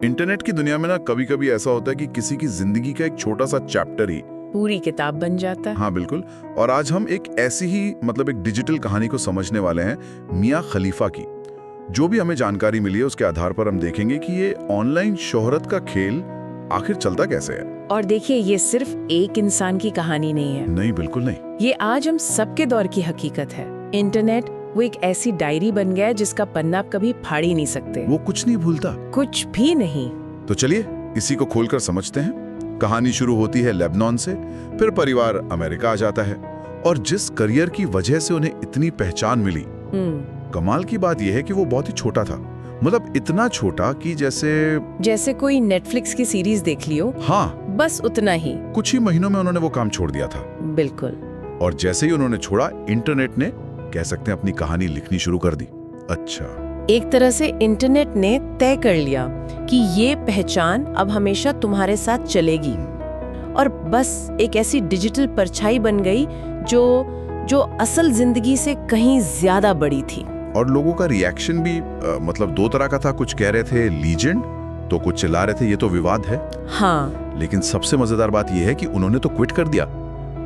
Internet की दुनिया में ना कभी कभी ऐसा होता है कि किसी की जिंदगी का एक छोटा सा चैप्टर ही पूरी किताब बन जाता है। हाँ बिल्कुल। और आज हम एक ऐसी ही एक डिजिटल कहानी को समझने वाले हैं, मियां खलीफा की। जो भी हमें जानकारी मिली है उसके आधार पर हम देखेंगे कि ये ऑनलाइन शोहरत का खेल आखिर चलता कैसे है। और देखिए, ये सिर्फ एक इंसान की कहानी नहीं है। नहीं, बिल्कुल नहीं। ये आज हम सबके दौर की हकीकत है। इंटरनेट वो एक ऐसी डायरी बन गया है जिसका पन्ना आप कभी फाड़ ही नहीं सकते। वो कुछ नहीं भूलता, कुछ भी नहीं। तो चलिए इसी को खोलकर समझते हैं। कहानी शुरू होती है लेबनान से, फिर परिवार अमेरिका आ जाता है और जिस करियर की वजह से उन्हें इतनी पहचान मिली। कमाल की बात यह है कि वो बहुत ही छोटा था, इतना छोटा कि जैसे कोई नेटफ्लिक्स की सीरीज देख लियो। हाँ, बस उतना ही। कुछ ही महीनों में उन्होंने वो काम छोड़ दिया था। बिल्कुल। और जैसे ही उन्होंने छोड़ा, इंटरनेट ने कह सकते हैं अपनी कहानी लिखनी शुरू कर दी। अच्छा, एक तरह से इंटरनेट ने तय कर लिया कि ये पहचान अब हमेशा तुम्हारे साथ चलेगी, और बस एक ऐसी डिजिटल परछाई बन गई जो असल जिंदगी से कहीं ज्यादा बड़ी थी। और लोगों का रिएक्शन भी दो तरह का था। कुछ कह रहे थे लीजेंड, तो कुछ चिल्ला रहे थे ये तो विवाद है। हाँ, लेकिन सबसे मजेदार बात यह है कि उन्होंने तो क्विट कर दिया,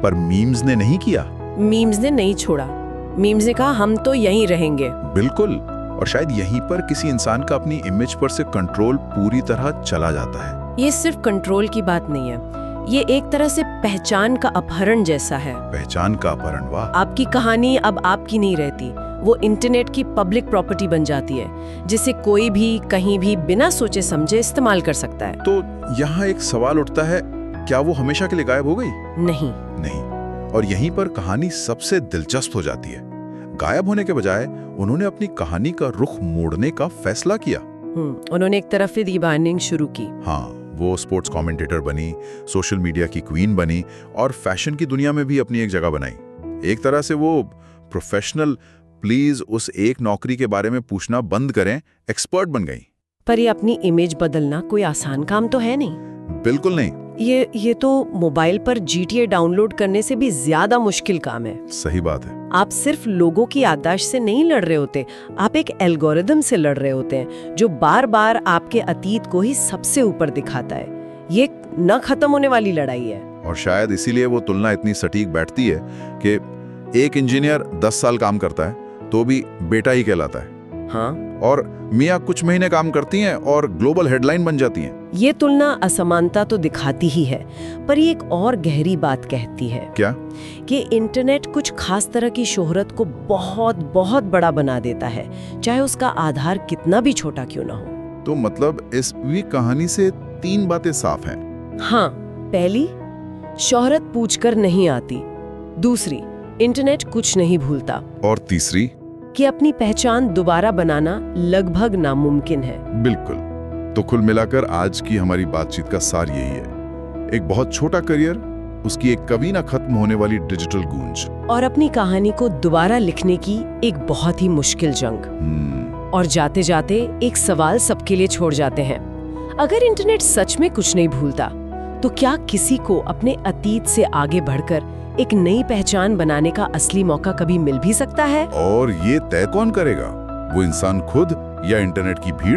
पर मीम्स ने नहीं किया। मीम्स ने नहीं छोड़ा। मीम्स ने कहा हम तो यहीं रहेंगे। बिल्कुल। और शायद यहीं पर किसी इंसान का अपनी इमेज पर से कंट्रोल पूरी तरह चला जाता है। ये सिर्फ कंट्रोल की बात नहीं है, ये एक तरह से पहचान का अपहरण जैसा है। पहचान का अपहरण, वाह। आपकी कहानी अब आपकी नहीं रहती, वो इंटरनेट की पब्लिक प्रॉपर्टी बन जाती है, जिसे कोई भी कहीं भी बिना सोचे समझे इस्तेमाल कर सकता है। तो यहाँ एक सवाल उठता है, क्या वो हमेशा के लिए गायब हो गई? नहीं। और यहीं पर कहानी सबसे दिलचस्प हो जाती है। गायब होने के बजाय उन्होंने अपनी कहानी का रुख मोड़ने का फैसला किया। उन्होंने एक तरफ से डिवाइनिंग शुरू की। हाँ, वो स्पोर्ट्स कमेंटेटर बनी, सोशल मीडिया की क्वीन बनी और फैशन की दुनिया में भी अपनी एक जगह बनाई। एक तरह से वो प्रोफेशनल प्लीज उस एक नौकरी के बारे में पूछना बंद करें एक्सपर्ट बन गई। पर ये अपनी इमेज बदलना कोई आसान काम तो है नहीं। बिल्कुल नहीं। ये तो मोबाइल पर GTA डाउनलोड करने से भी ज्यादा मुश्किल काम है। सही बात है। आप सिर्फ लोगों की याददाश्त से नहीं लड़ रहे होते, आप एक एल्गोरिदम से लड़ रहे होते हैं जो बार बार आपके अतीत को ही सबसे ऊपर दिखाता है। ये न खत्म होने वाली लड़ाई है। और शायद इसीलिए वो तुलना इतनी सटीक बैठती है कि एक इंजीनियर 10 साल काम करता है तो भी बेटा ही कहलाता है। हाँ। और मियाँ कुछ महीने काम करती हैं और ग्लोबल हेडलाइन बन जाती हैं। ये तुलना असमानता तो दिखाती ही है, पर ये एक और गहरी बात कहती है। क्या? कि इंटरनेट कुछ खास तरह की शोहरत को बहुत बहुत बड़ा बना देता है, चाहे उसका आधार कितना भी छोटा क्यों ना हो। तो इस कहानी से 3 बातें साफ हैं। हाँ, पहली, शोहरत पूछकर नहीं आती। दूसरी, इंटरनेट कुछ नहीं भूलता। और तीसरी, कि अपनी पहचान दोबारा बनाना लगभग नामुमकिन है। बिल्कुल। तो कुल मिलाकर आज की हमारी बातचीत का सार यही है, एक बहुत छोटा करियर, उसकी एक कभी ना खत्म होने वाली डिजिटल गूंज, और अपनी कहानी को दोबारा लिखने की एक बहुत ही मुश्किल जंग। और जाते जाते एक सवाल सबके लिए छोड़ जाते हैं, अगर इंटरनेट सच में कुछ नहीं भूलता, तो क्या किसी को अपने अतीत से आगे बढ़कर एक नई पहचान बनाने का असली मौका कभी मिल भी सकता है? और ये तय कौन करेगा, वो इंसान खुद या इंटरनेट की भीड़?